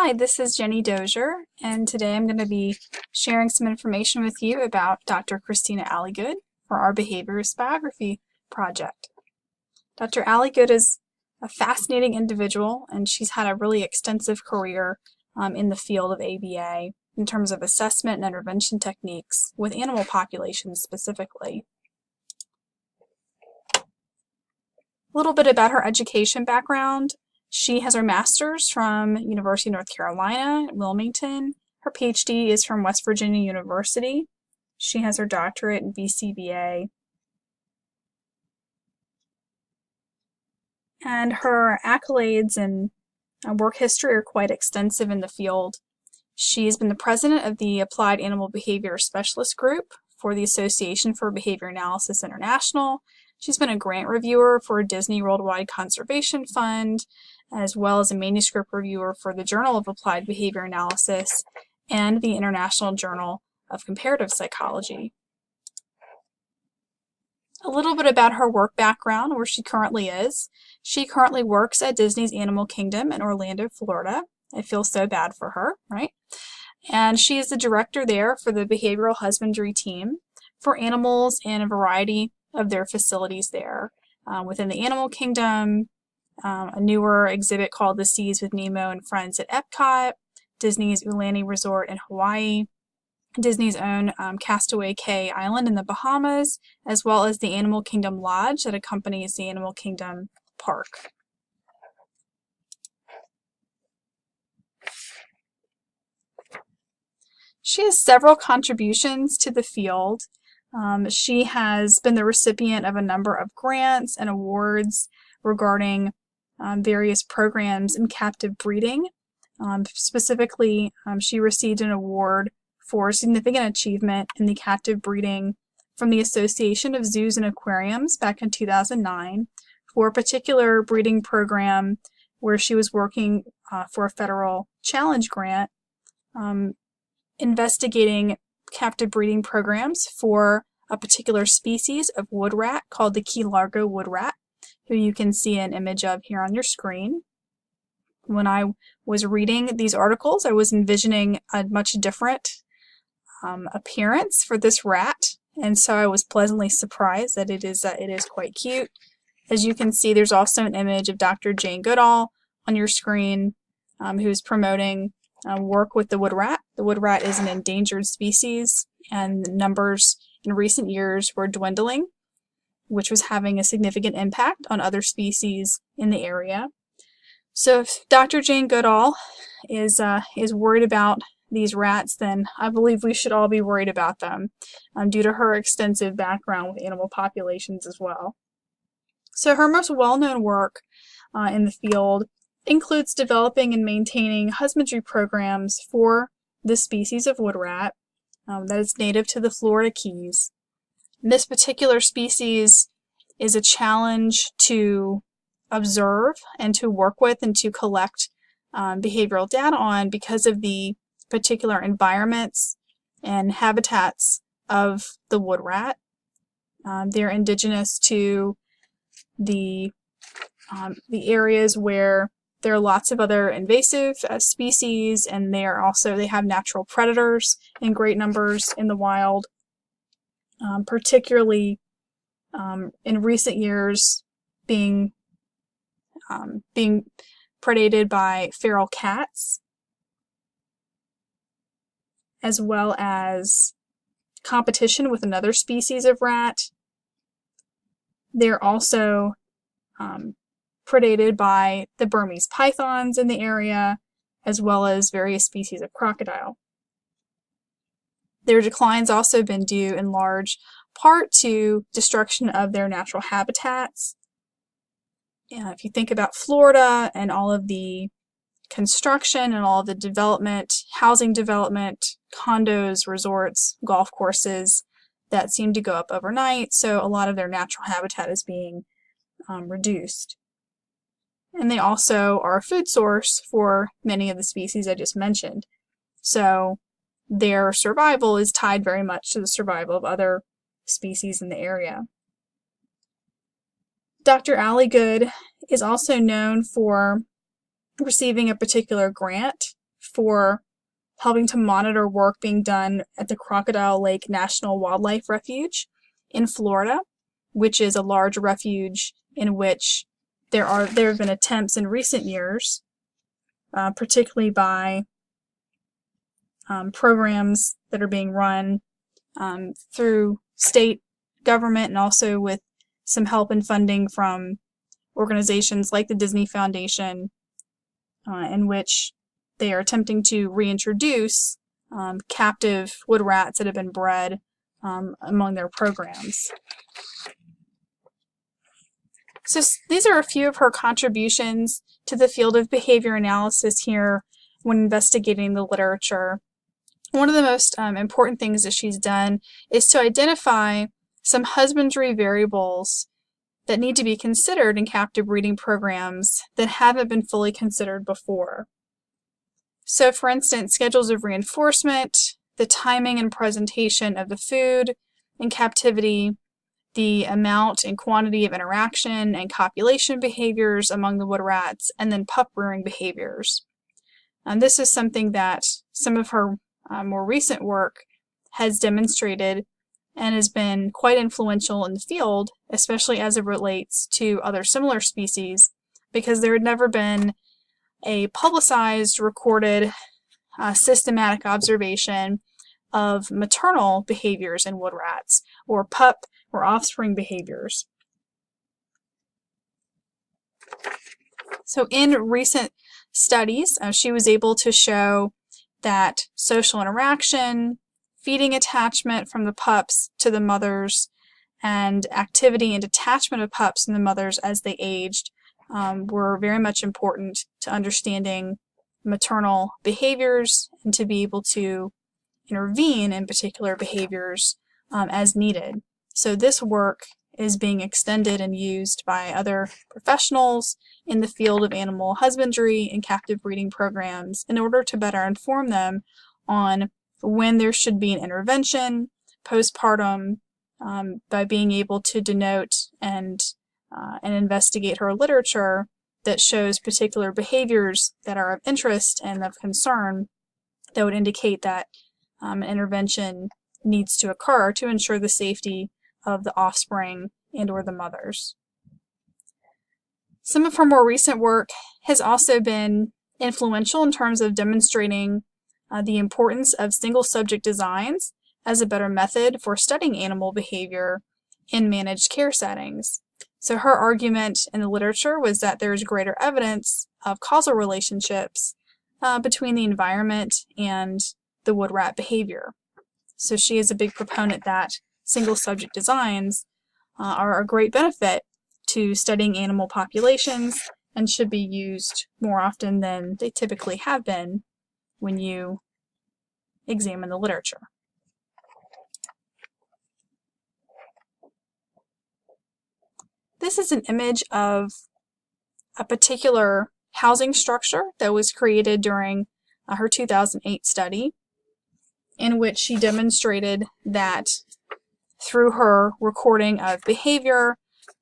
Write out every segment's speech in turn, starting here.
Hi, this is Jenny Dozier, and today I'm going to be sharing some information with you about Dr. Christina Alligood for our Behaviorist Biography project. Dr. Alligood is a fascinating individual, and she's had a really extensive career in the field of ABA in terms of assessment and intervention techniques with animal populations specifically. A little bit about her education background. She has her master's from University of North Carolina at Wilmington. Her PhD is from West Virginia University. She has her doctorate in BCBA. And her accolades and work history are quite extensive in the field. She's been the president of the Applied Animal Behavior Specialist Group for the Association for Behavior Analysis International. She's been a grant reviewer for Disney Worldwide Conservation Fund, as well as a manuscript reviewer for the Journal of Applied Behavior Analysis and the International Journal of Comparative Psychology. A little bit about her work background, where she currently is. She currently works at Disney's Animal Kingdom in Orlando, Florida. I feel so bad for her, right? And she is the director there for the behavioral husbandry team for animals in a variety of their facilities there. Within the Animal Kingdom, a newer exhibit called The Seas with Nemo and Friends at Epcot, Disney's Ulani Resort in Hawaii, Disney's own Castaway Cay Island in the Bahamas, as well as the Animal Kingdom Lodge that accompanies the Animal Kingdom Park. She has several contributions to the field. She has been the recipient of a number of grants and awards regarding various programs in captive breeding. Specifically, she received an award for significant achievement in the captive breeding from the Association of Zoos and Aquariums back in 2009 for a particular breeding program where she was working for a federal challenge grant investigating captive breeding programs for a particular species of wood rat called the Key Largo wood rat, who you can see an image of here on your screen. When I was reading these articles, I was envisioning a much different appearance for this rat, and so I was pleasantly surprised that it is quite cute. As you can see, there's also an image of Dr. Jane Goodall on your screen, who's promoting work with the wood rat. The wood rat is an endangered species, and the numbers in recent years were dwindling, which was having a significant impact on other species in the area. So if Dr. Jane Goodall is worried about these rats, then I believe we should all be worried about them due to her extensive background with animal populations as well. So her most well-known work in the field includes developing and maintaining husbandry programs for the species of wood rat that is native to the Florida Keys. This particular species is a challenge to observe and to work with and to collect behavioral data on because of the particular environments and habitats of the wood rat. They're indigenous to the areas where there are lots of other invasive species, and they have natural predators in great numbers in the wild, particularly in recent years being predated by feral cats, as well as competition with another species of rat. They're also predated by the Burmese pythons in the area, as well as various species of crocodile. Their decline's also been due in large part to destruction of their natural habitats. If you think about Florida and all of the construction and all of the development, housing development, condos, resorts, golf courses that seem to go up overnight, so a lot of their natural habitat is being reduced. And they also are a food source for many of the species I just mentioned. So their survival is tied very much to the survival of other species in the area. Dr. Alligood is also known for receiving a particular grant for helping to monitor work being done at the Crocodile Lake National Wildlife Refuge in Florida, which is a large refuge in which there have been attempts in recent years, particularly by programs that are being run through state government and also with some help and funding from organizations like the Disney Foundation, in which they are attempting to reintroduce captive wood rats that have been bred among their programs. So these are a few of her contributions to the field of behavior analysis here when investigating the literature. One of the most important things that she's done is to identify some husbandry variables that need to be considered in captive breeding programs that haven't been fully considered before. So, for instance, schedules of reinforcement, the timing and presentation of the food in captivity, the amount and quantity of interaction and copulation behaviors among the wood rats, and then pup rearing behaviors. This is something that some of her more recent work has demonstrated and has been quite influential in the field, especially as it relates to other similar species, because there had never been a publicized, recorded, systematic observation of maternal behaviors in wood rats, or pup or offspring behaviors. So in recent studies, she was able to show that social interaction, feeding attachment from the pups to the mothers, and activity and detachment of pups and the mothers as they aged were very much important to understanding maternal behaviors and to be able to intervene in particular behaviors as needed. So this work is being extended and used by other professionals in the field of animal husbandry and captive breeding programs in order to better inform them on when there should be an intervention postpartum, by being able to denote and investigate her literature that shows particular behaviors that are of interest and of concern that would indicate that an intervention needs to occur to ensure the safety of the offspring and or the mothers. Some of her more recent work has also been influential in terms of demonstrating the importance of single subject designs as a better method for studying animal behavior in managed care settings. So her argument in the literature was that there is greater evidence of causal relationships between the environment and the wood rat behavior. So she is a big proponent that single subject designs are a great benefit to studying animal populations and should be used more often than they typically have been when you examine the literature. This is an image of a particular housing structure that was created during her 2008 study, in which she demonstrated that through her recording of behavior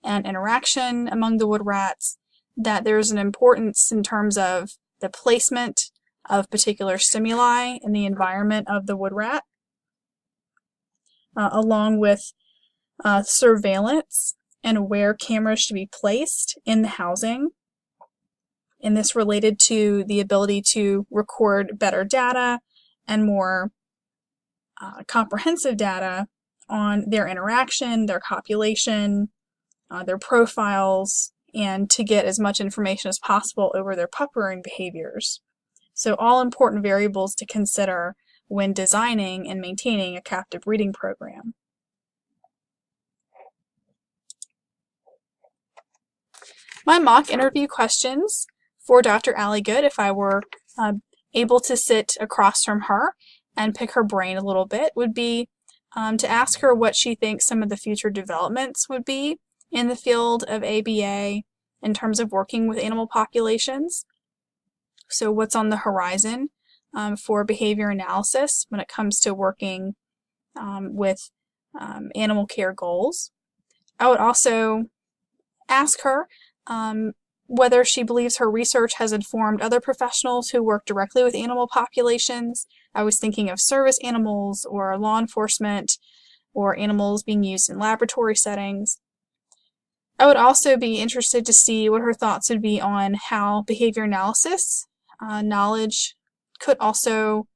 and interaction among the wood rats, that there's an importance in terms of the placement of particular stimuli in the environment of the wood rat, along with surveillance and where cameras should be placed in the housing. And this related to the ability to record better data and more comprehensive data on their interaction, their copulation, their profiles, and to get as much information as possible over their pup rearing behaviors. So all important variables to consider when designing and maintaining a captive breeding program. My mock interview questions for Dr. Allie Good, if I were able to sit across from her and pick her brain a little bit, would be to ask her what she thinks some of the future developments would be in the field of ABA in terms of working with animal populations. So what's on the horizon for behavior analysis when it comes to working with animal care goals. I would also ask her whether she believes her research has informed other professionals who work directly with animal populations. I was thinking of service animals or law enforcement or animals being used in laboratory settings. I would also be interested to see what her thoughts would be on how behavior analysis knowledge could also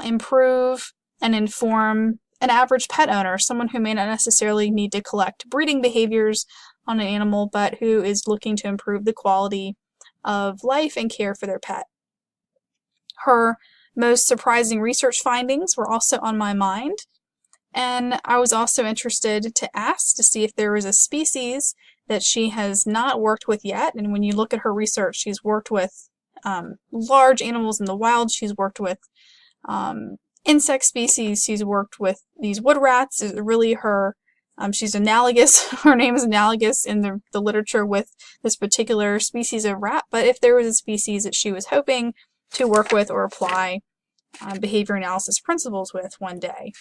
improve and inform an average pet owner, someone who may not necessarily need to collect breeding behaviors on an animal, but who is looking to improve the quality of life and care for their pet. Her most surprising research findings were also on my mind, and I was also interested to ask to see if there was a species that she has not worked with yet. And when you look at her research, she's worked with large animals in the wild, she's worked with insect species, she's worked with these wood rats. Is really her she's analogous, her name is analogous in the literature with this particular species of rat, but if there was a species that she was hoping to work with or apply behavior analysis principles with one day.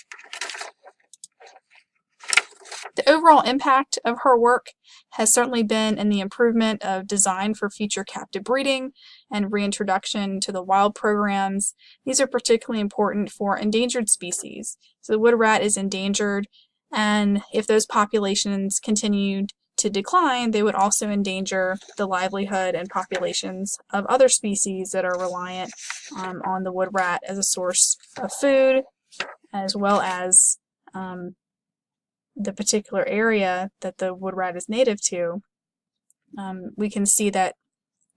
The overall impact of her work has certainly been in the improvement of design for future captive breeding and reintroduction to the wild programs. These are particularly important for endangered species. So the wood rat is endangered, and if those populations continued to decline, they would also endanger the livelihood and populations of other species that are reliant on the wood rat as a source of food, as well as the particular area that the wood rat is native to. We can see that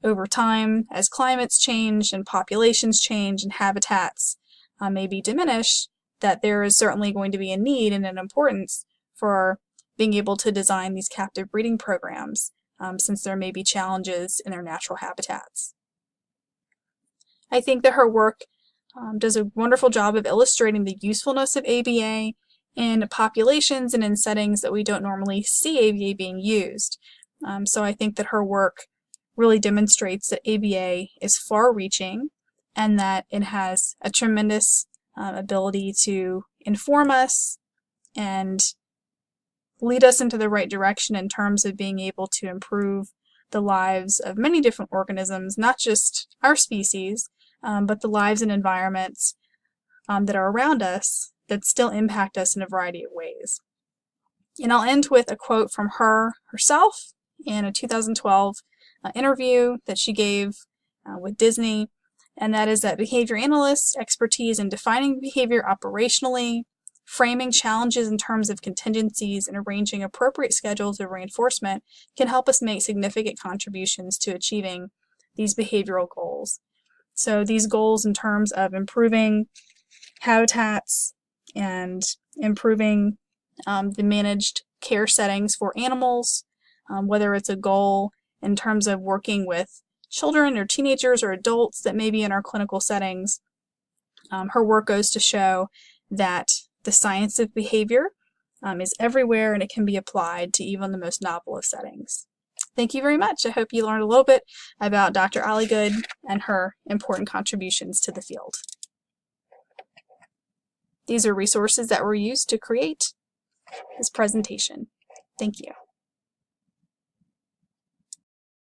over time, as climates change and populations change and habitats may be diminished, that there is certainly going to be a need and an importance for being able to design these captive breeding programs, since there may be challenges in their natural habitats. I think that her work does a wonderful job of illustrating the usefulness of ABA in populations and in settings that we don't normally see ABA being used. So I think that her work really demonstrates that ABA is far-reaching and that it has a tremendous ability to inform us and lead us into the right direction in terms of being able to improve the lives of many different organisms, not just our species, but the lives and environments that are around us that still impact us in a variety of ways. And I'll end with a quote from her herself in a 2012 interview that she gave with Disney, and that is that behavior analysts' expertise in defining behavior operationally, framing challenges in terms of contingencies, and arranging appropriate schedules of reinforcement can help us make significant contributions to achieving these behavioral goals. So these goals in terms of improving habitats and improving the managed care settings for animals, whether it's a goal in terms of working with children or teenagers or adults that may be in our clinical settings. Her work goes to show that the science of behavior is everywhere and it can be applied to even the most novel of settings. Thank you very much. I hope you learned a little bit about Dr. Ali Good and her important contributions to the field. These are resources that were used to create this presentation. Thank you.